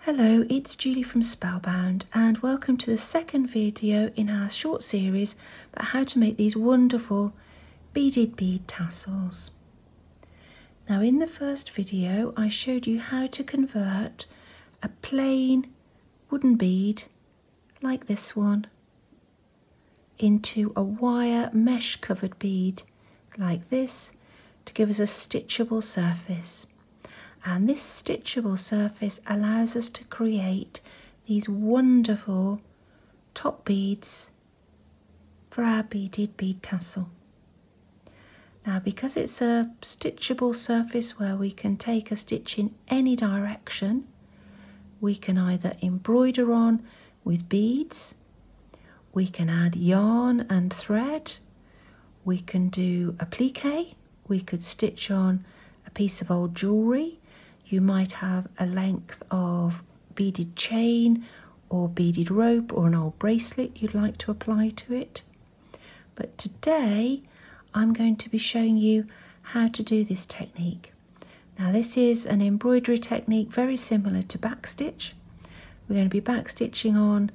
Hello, it's Julie from Spellbound and welcome to the second video in our short series about how to make these wonderful beaded bead tassels. Now in the first video I showed you how to convert a plain wooden bead like this one into a wire mesh covered bead like this to give us a stitchable surface. And this stitchable surface allows us to create these wonderful top beads for our beaded bead tassel. Now because it's a stitchable surface where we can take a stitch in any direction, we can either embroider on with beads, we can add yarn and thread, we can do applique, we could stitch on a piece of old jewellery. You might have a length of beaded chain or beaded rope or an old bracelet you'd like to apply to it. But today I'm going to be showing you how to do this technique. Now this is an embroidery technique very similar to backstitch. We're going to be backstitching on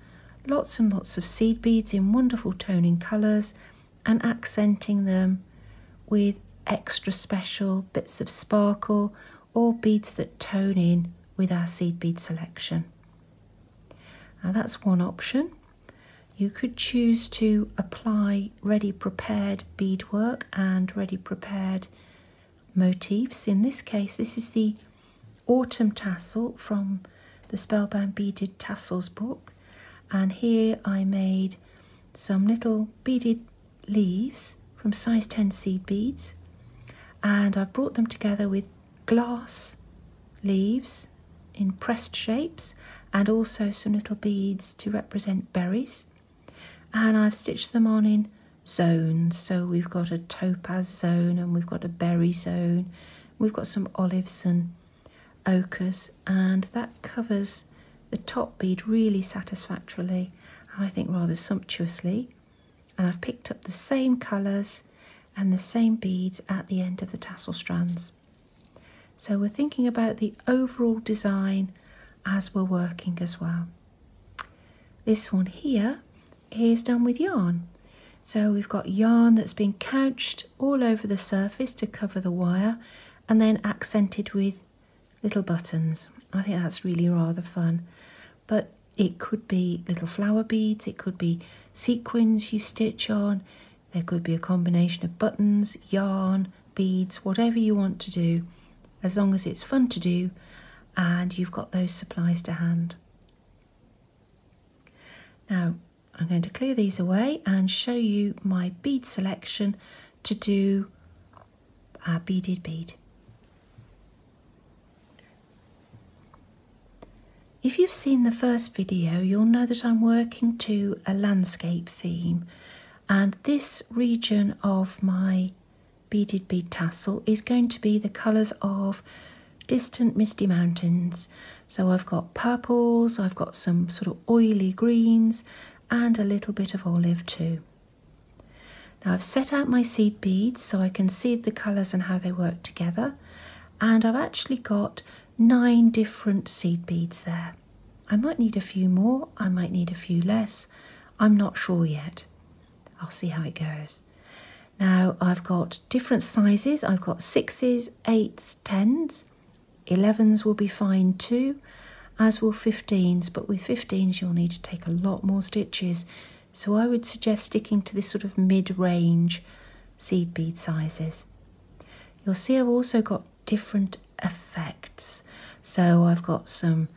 lots and lots of seed beads in wonderful toning colours and accenting them with extra special bits of sparkle or beads that tone in with our seed bead selection. Now that's one option. You could choose to apply ready prepared beadwork and ready prepared motifs. In this case, this is the autumn tassel from the Spellbound Beaded Tassels book, and here I made some little beaded leaves from size 10 seed beads, and I've brought them together with glass leaves in pressed shapes and also some little beads to represent berries, and I've stitched them on in zones. So we've got a topaz zone and we've got a berry zone, we've got some olives and ochres, and that covers the top bead really satisfactorily, I think rather sumptuously. And I've picked up the same colours and the same beads at the end of the tassel strands. So we're thinking about the overall design as we're working as well. This one here is done with yarn. So we've got yarn that's been couched all over the surface to cover the wire and then accented with little buttons. I think that's really rather fun. But it could be little flower beads, it could be sequins you stitch on, there could be a combination of buttons, yarn, beads, whatever you want to do, as long as it's fun to do and you've got those supplies to hand. Now I'm going to clear these away and show you my bead selection to do our beaded bead. If you've seen the first video, you'll know that I'm working to a landscape theme, and this region of my beaded bead tassel is going to be the colours of distant misty mountains. So I've got purples, I've got some sort of oily greens and a little bit of olive too. Now I've set out my seed beads so I can see the colours and how they work together, and I've actually got 9 different seed beads there. I might need a few more, I might need a few less, I'm not sure yet. I'll see how it goes. Now I've got different sizes, I've got 6s, 8s, 10s, 11s will be fine too, as will 15s, but with 15s you'll need to take a lot more stitches, so I would suggest sticking to this sort of mid-range seed bead sizes. You'll see I've also got different effects, so I've got some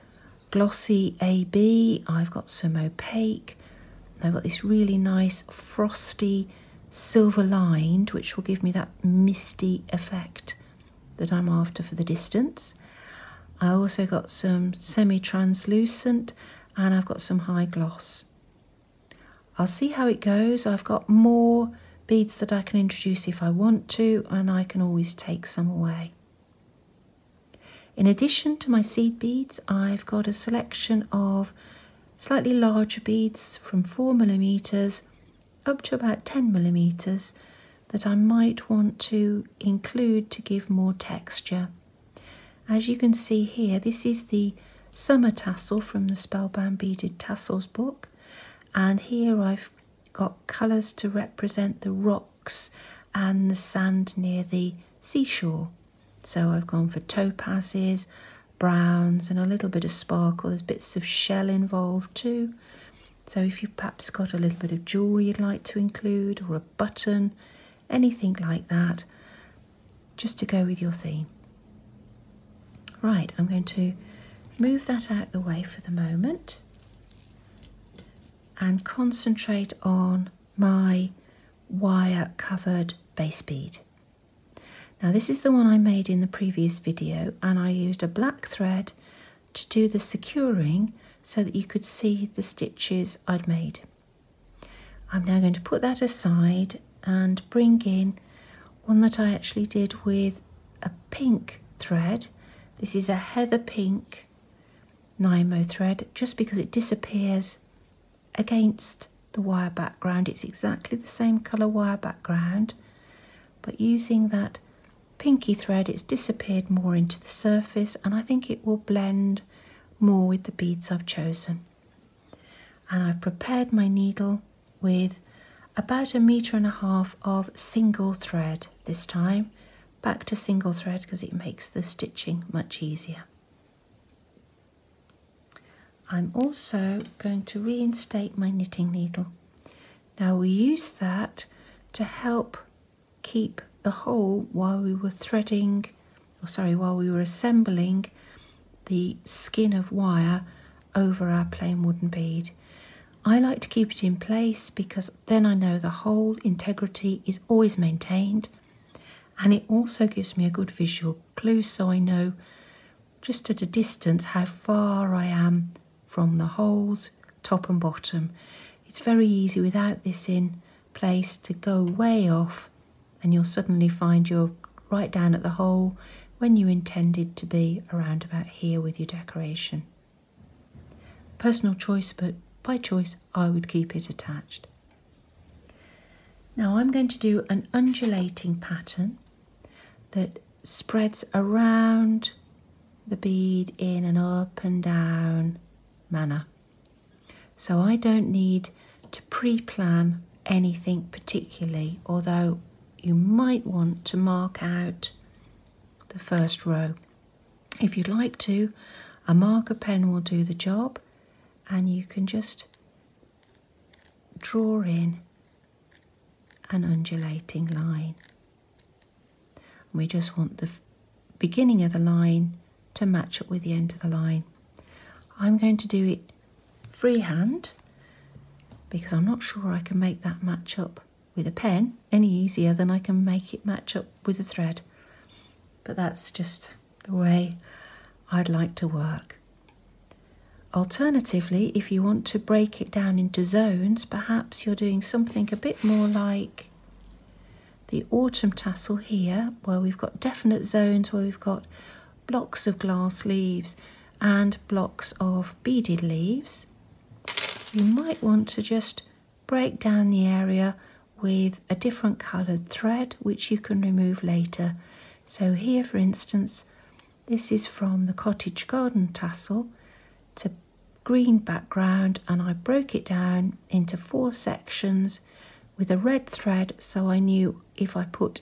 glossy AB, I've got some opaque, I've got this really nice frosty silver lined, which will give me that misty effect that I'm after for the distance. I also got some semi-translucent and I've got some high gloss. I'll see how it goes. I've got more beads that I can introduce if I want to, and I can always take some away. In addition to my seed beads, I've got a selection of slightly larger beads from 4mm up to about 10mm that I might want to include to give more texture. As you can see here, this is the summer tassel from the Spellbound Beaded Tassels book, and here I've got colours to represent the rocks and the sand near the seashore. So I've gone for topazes, browns and a little bit of sparkle. There's bits of shell involved too. So if you've perhaps got a little bit of jewellery you'd like to include, or a button, anything like that, just to go with your theme. Right, I'm going to move that out the way for the moment and concentrate on my wire covered base bead. Now this is the one I made in the previous video, and I used a black thread to do the securing so that you could see the stitches I'd made. I'm now going to put that aside and bring in one that I actually did with a pink thread. This is a heather pink Nymo thread, just because it disappears against the wire background. It's exactly the same colour wire background, but using that pinky thread it's disappeared more into the surface, and I think it will blend more with the beads I've chosen. And I've prepared my needle with about 1.5 meters of single thread this time, back to single thread because it makes the stitching much easier. I'm also going to reinstate my knitting needle. Now we use that to help keep the hole while we were threading, while we were assembling the skin of wire over our plain wooden bead. I like to keep it in place because then I know the hole integrity is always maintained, and it also gives me a good visual clue so I know just at a distance how far I am from the holes, top and bottom. It's very easy without this in place to go way off and you'll suddenly find you're right down at the hole when you intended to be around about here with your decoration. Personal choice, but by choice I would keep it attached. Now I'm going to do an undulating pattern that spreads around the bead in an up and down manner. So I don't need to pre-plan anything particularly, although you might want to mark out the first row. If you'd like to, a marker pen will do the job, and you can just draw in an undulating line. We just want the beginning of the line to match up with the end of the line. I'm going to do it freehand because I'm not sure I can make that match up with a pen any easier than I can make it match up with a thread. But that's just the way I'd like to work. Alternatively, if you want to break it down into zones, perhaps you're doing something a bit more like the autumn tassel here, where we've got definite zones where we've got blocks of glass leaves and blocks of beaded leaves. You might want to just break down the area with a different coloured thread, which you can remove later. So here, for instance, this is from the cottage garden tassel. It's a green background, and I broke it down into 4 sections with a red thread, so I knew if I put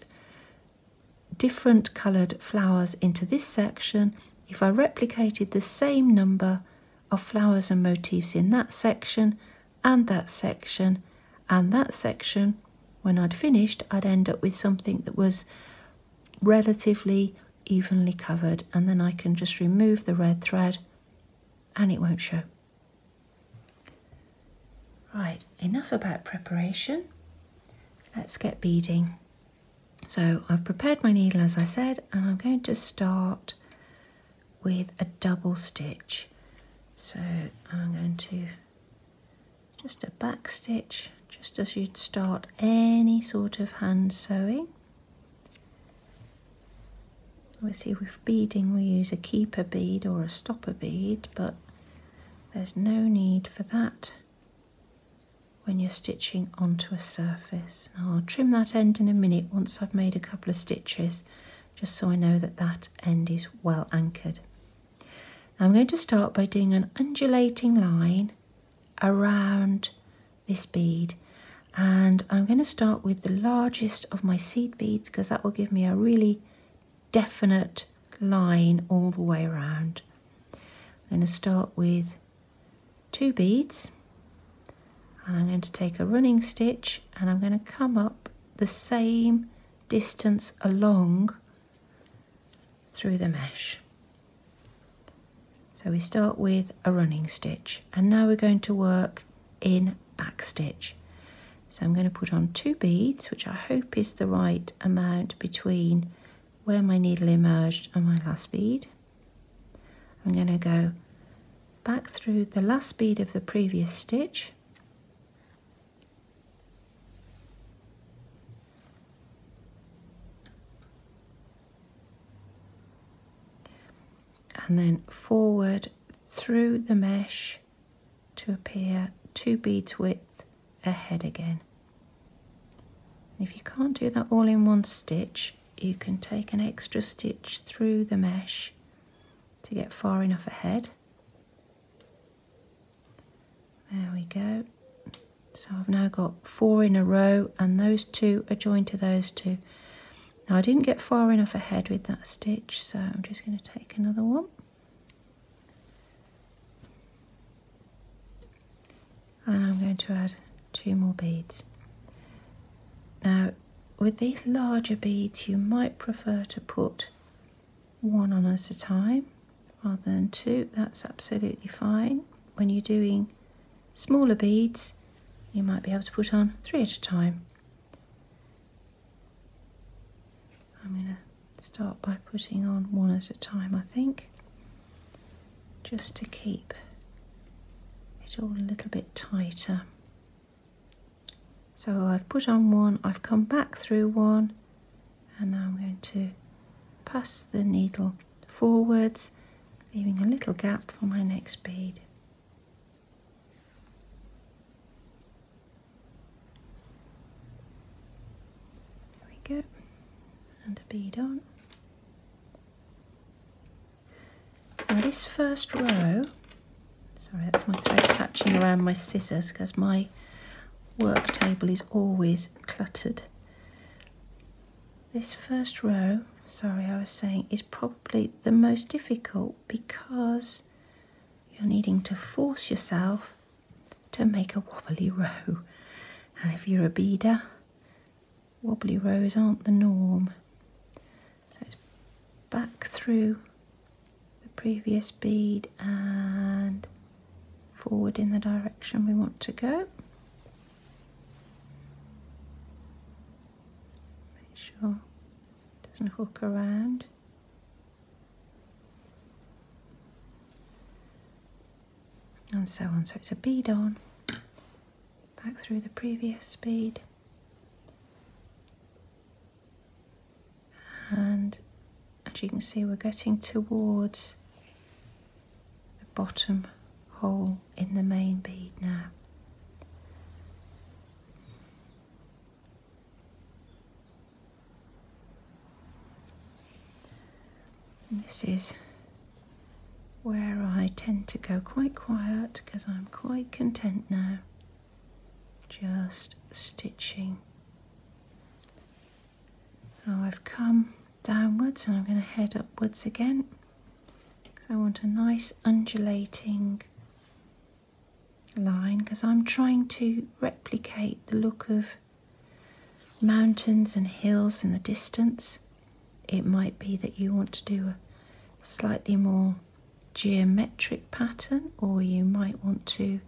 different coloured flowers into this section, if I replicated the same number of flowers and motifs in that section and that section and that section, when I'd finished, I'd end up with something that was relatively evenly covered, and then I can just remove the red thread and it won't show. Right, enough about preparation. Let's get beading. So I've prepared my needle, as I said, and I'm going to start with a double stitch. So I'm going to just a back stitch, just as you'd start any sort of hand sewing. Obviously with beading we use a keeper bead or a stopper bead, but there's no need for that when you're stitching onto a surface. Now I'll trim that end in a minute once I've made a couple of stitches, just so I know that that end is well anchored. I'm going to start by doing an undulating line around this bead, and I'm going to start with the largest of my seed beads because that will give me a really definite line all the way around. I'm going to start with 2 beads, and I'm going to take a running stitch and I'm going to come up the same distance along through the mesh. So we start with a running stitch, and now we're going to work in back stitch. So I'm going to put on 2 beads, which I hope is the right amount between where my needle emerged and my last bead. I'm going to go back through the last bead of the previous stitch, and then forward through the mesh to appear 2 beads width ahead again. And if you can't do that all in one stitch, you can take an extra stitch through the mesh to get far enough ahead. There we go. So I've now got 4 in a row, and those 2 are joined to those 2. Now I didn't get far enough ahead with that stitch, so I'm just going to take another one. And I'm going to add 2 more beads. Now with these larger beads you might prefer to put 1 on at a time rather than 2. That's absolutely fine. When you're doing smaller beads you might be able to put on 3 at a time. I'm going to start by putting on 1 at a time, I think, just to keep it all a little bit tighter. So I've put on 1, I've come back through 1, and now I'm going to pass the needle forwards, leaving a little gap for my next bead. There we go. And a bead on. Now this first row, sorry that's my thread catching around my scissors because my work table is always cluttered. This first row, sorry I was saying, is probably the most difficult because you're needing to force yourself to make a wobbly row, and if you're a beader, wobbly rows aren't the norm. So it's back through the previous bead and forward in the direction we want to go. Make sure it doesn't hook around. And so on. So it's a bead on, back through the previous bead, and as you can see we're getting towards the bottom hole in the main bead now. And this is where I tend to go quite quiet because I'm quite content now just stitching. Now I've come downwards and I'm going to head upwards again because I want a nice undulating line, because I'm trying to replicate the look of mountains and hills in the distance. It might be that you want to do a slightly more geometric pattern, or you might want to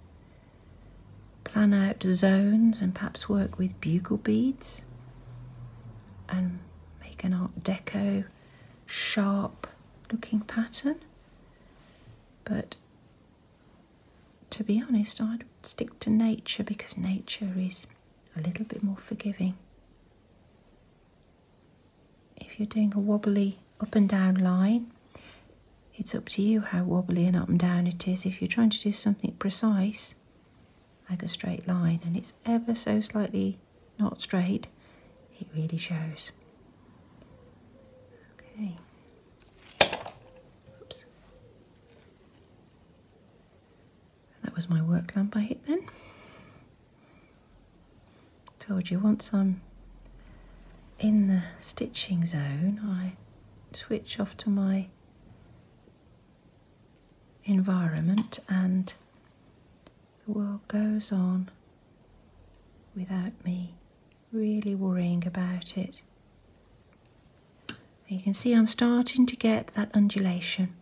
plan out zones and perhaps work with bugle beads and make an Art Deco sharp looking pattern. But to be honest, I'd stick to nature because nature is a little bit more forgiving. If you're doing a wobbly up and down line, it's up to you how wobbly and up and down it is. If you're trying to do something precise, like a straight line, and it's ever so slightly not straight, it really shows. Okay. Oops. was my work lamp I hit then. Told you, once I'm in the stitching zone, I switch off to my environment and the world goes on without me really worrying about it. You can see I'm starting to get that undulation.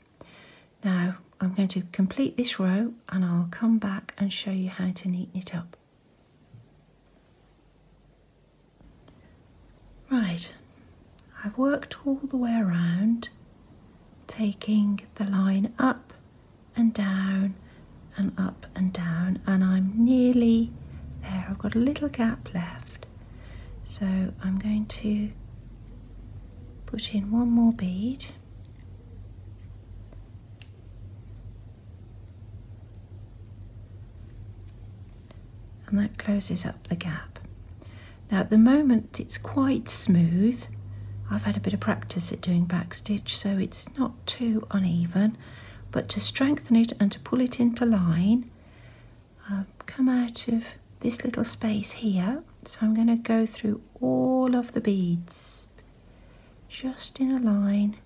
Now I'm going to complete this row and I'll come back and show you how to neaten it up. Right, I've worked all the way around, taking the line up and down and up and down, and I'm nearly there. I've got a little gap left, so I'm going to put in one more bead. And that closes up the gap. Now at the moment it's quite smooth. I've had a bit of practice at doing backstitch, so it's not too uneven, but to strengthen it and to pull it into line, I've come out of this little space here, so I'm going to go through all of the beads just in a line,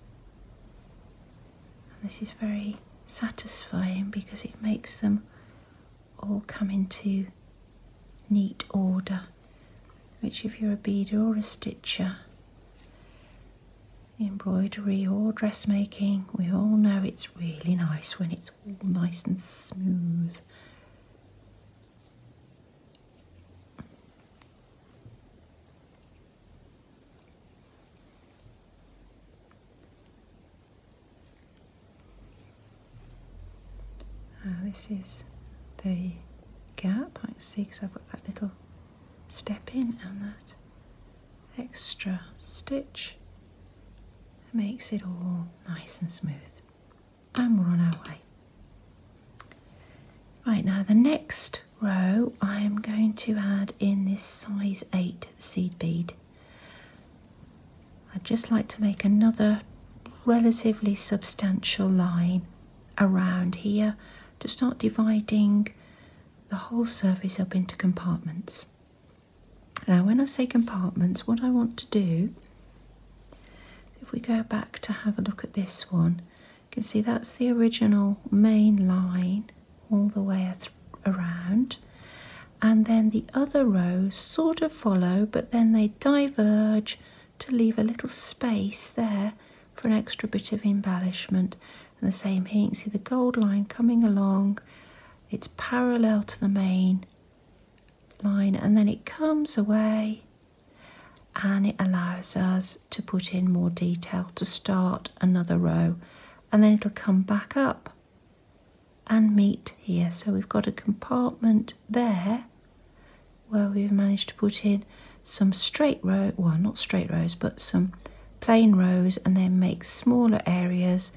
and this is very satisfying because it makes them all come into neat order, which if you're a beader or a stitcher, embroidery or dressmaking, we all know it's really nice when it's all nice and smooth. This is the gap, I can see because I've got that little step in, and that extra stitch makes it all nice and smooth, and we're on our way. Right, now the next row I'm going to add in this size 8 seed bead. I'd just like to make another relatively substantial line around here to start dividing the whole surface up into compartments. Now when I say compartments, what I want to do, if we go back to have a look at this one, you can see that's the original main line all the way around, and then the other rows sort of follow, but then they diverge to leave a little space there for an extra bit of embellishment. And the same here, you can see the gold line coming along, it's parallel to the main line, and then it comes away and it allows us to put in more detail to start another row, and then it'll come back up and meet here. So we've got a compartment there where we've managed to put in some straight row, well not straight rows, but some plain rows, and then make smaller areas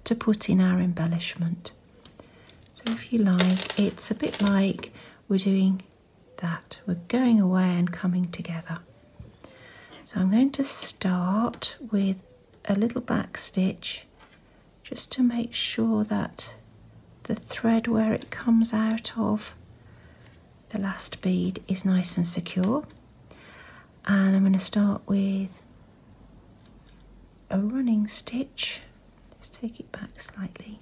to put in our embellishment. So if you like, it's a bit like we're doing that. We're going away and coming together. So I'm going to start with a little back stitch just to make sure that the thread where it comes out of the last bead is nice and secure. And I'm going to start with a running stitch. Let's take it back slightly.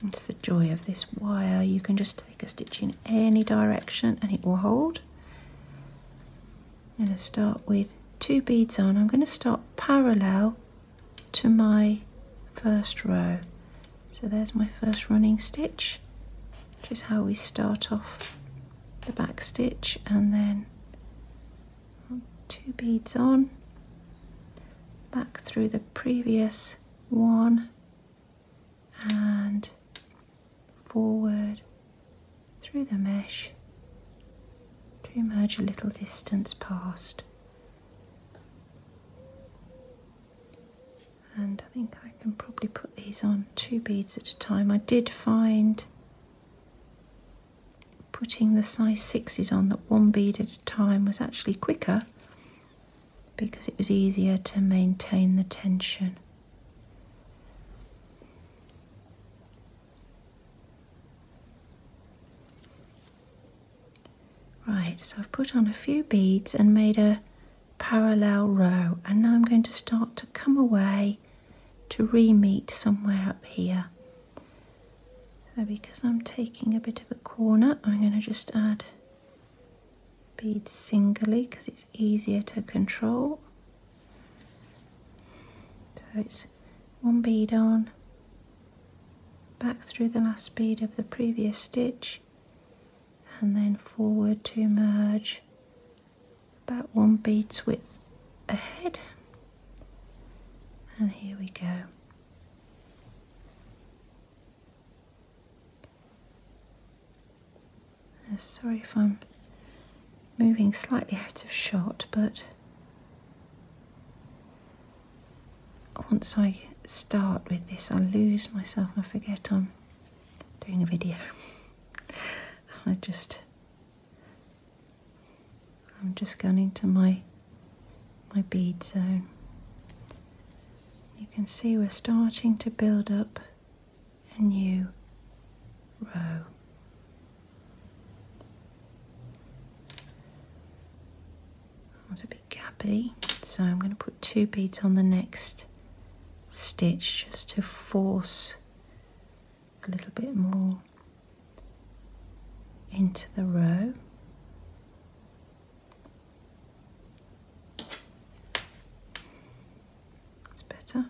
It's the joy of this wire. You can just take a stitch in any direction and it will hold. I'm going to start with 2 beads on. I'm going to start parallel to my first row. So there's my first running stitch, which is how we start off the back stitch, and then 2 beads on, back through the previous one and forward through the mesh to emerge a little distance past. And I think I can probably put these on 2 beads at a time. I did find putting the size 6s on that 1 bead at a time was actually quicker because it was easier to maintain the tension. Right, so I've put on a few beads and made a parallel row, and now I'm going to start to come away to re-meet somewhere up here. So because I'm taking a bit of a corner, I'm going to just add beads singly because it's easier to control. So it's one bead on, back through the last bead of the previous stitch, and then forward to merge about one bead's width ahead. And here we go. Sorry if I'm moving slightly out of shot, but once I start with this, I lose myself. I forget I'm doing a video. I'm just going into my bead zone. You can see we're starting to build up a new row. It's a bit gappy, so I'm going to put 2 beads on the next stitch just to force a little bit more into the row. That's better.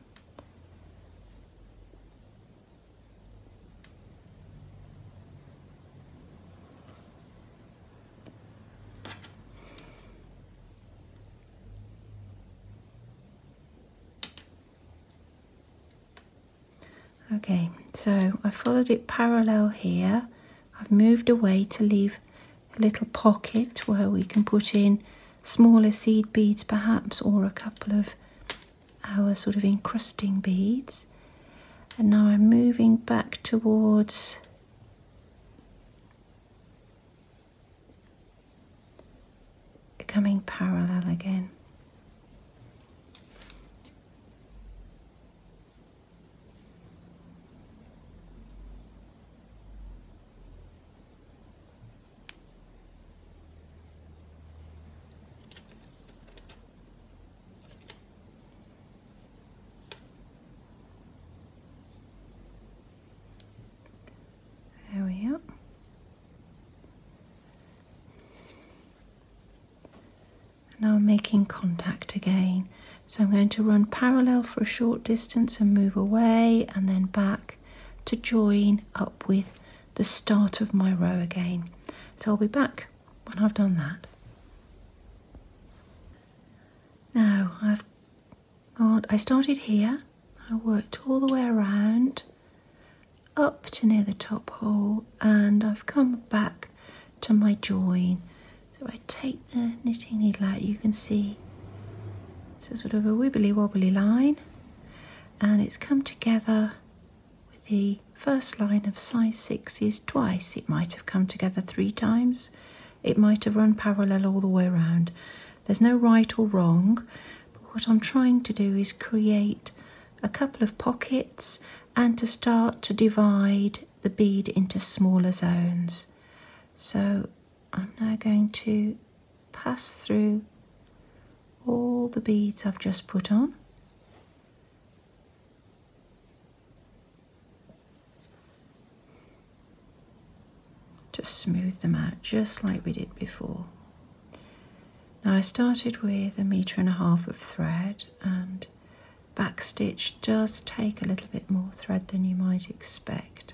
Okay, so I followed it parallel here. I've moved away to leave a little pocket where we can put in smaller seed beads perhaps, or a couple of our sort of encrusting beads. And now I'm moving back towards becoming parallel again. There we are. Now I'm making contact again. So I'm going to run parallel for a short distance and move away and then back to join up with the start of my row again. So I'll be back when I've done that. Now I started here, I worked all the way around up to near the top hole, and I've come back to my join. So I take the knitting needle out, you can see it's a sort of a wibbly wobbly line, and it's come together with the first line of size 6s twice. It might have come together 3 times, it might have run parallel all the way around. There's no right or wrong, but what I'm trying to do is create a couple of pockets and to start to divide the bead into smaller zones. So I'm now going to pass through all the beads I've just put on. To smooth them out just like we did before. Now I started with 1.5 meters of thread, and backstitch does take a little bit more thread than you might expect.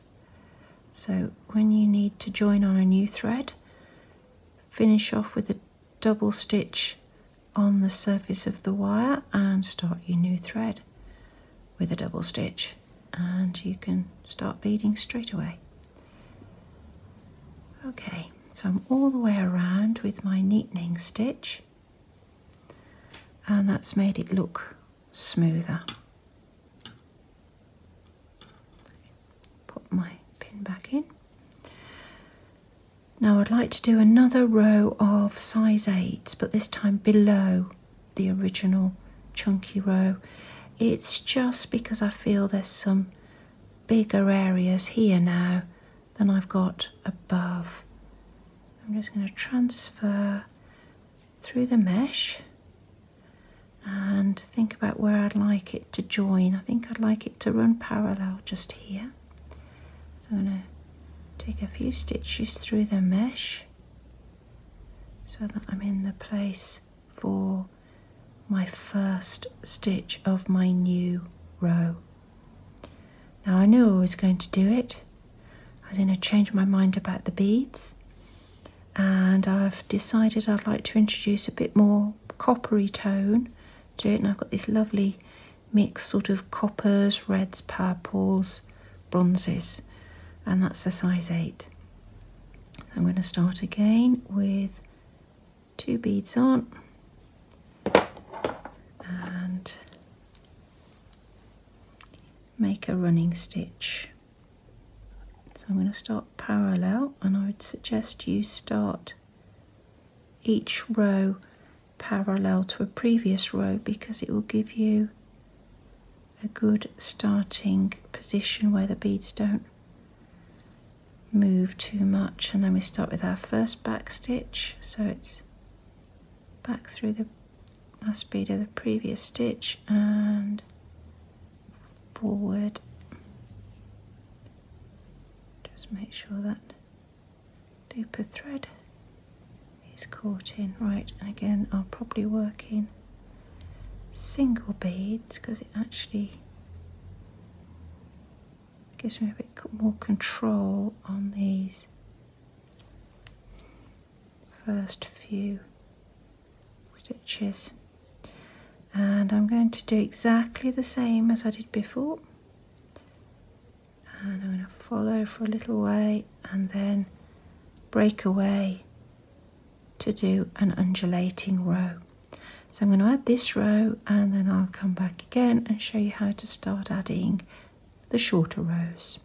So when you need to join on a new thread, finish off with a double stitch on the surface of the wire and start your new thread with a double stitch, and you can start beading straight away. Okay, so I'm all the way around with my neatening stitch, and that's made it look smoother. Put my pin back in. Now I'd like to do another row of size 8s, but this time below the original chunky row. It's just because I feel there's some bigger areas here now than I've got above. I'm I'm just going to transfer through the mesh and think about where I'd like it to join. I think I'd like it to run parallel just here. So I'm going to take a few stitches through the mesh so that I'm in the place for my first stitch of my new row. Now I knew I was going to do it. I was going to change my mind about the beads, and I've decided I'd like to introduce a bit more coppery tone to it, and I've got this lovely mix sort of coppers, reds, purples, bronzes, and that's a size 8. So I'm going to start again with 2 beads on and make a running stitch. So I'm going to start parallel, and I would suggest you start each row parallel to a previous row because it will give you a good starting position where the beads don't move too much. And then we start with our first back stitch, so it's back through the last bead of the previous stitch and forward. Just make sure that loop of thread is caught in right, and again I'll probably work in single beads because it actually gives me a bit more control on these first few stitches. And I'm going to do exactly the same as I did before, and I'm going to follow for a little way and then break away to do an undulating row. So I'm going to add this row, and then I'll come back again and show you how to start adding the shorter rows.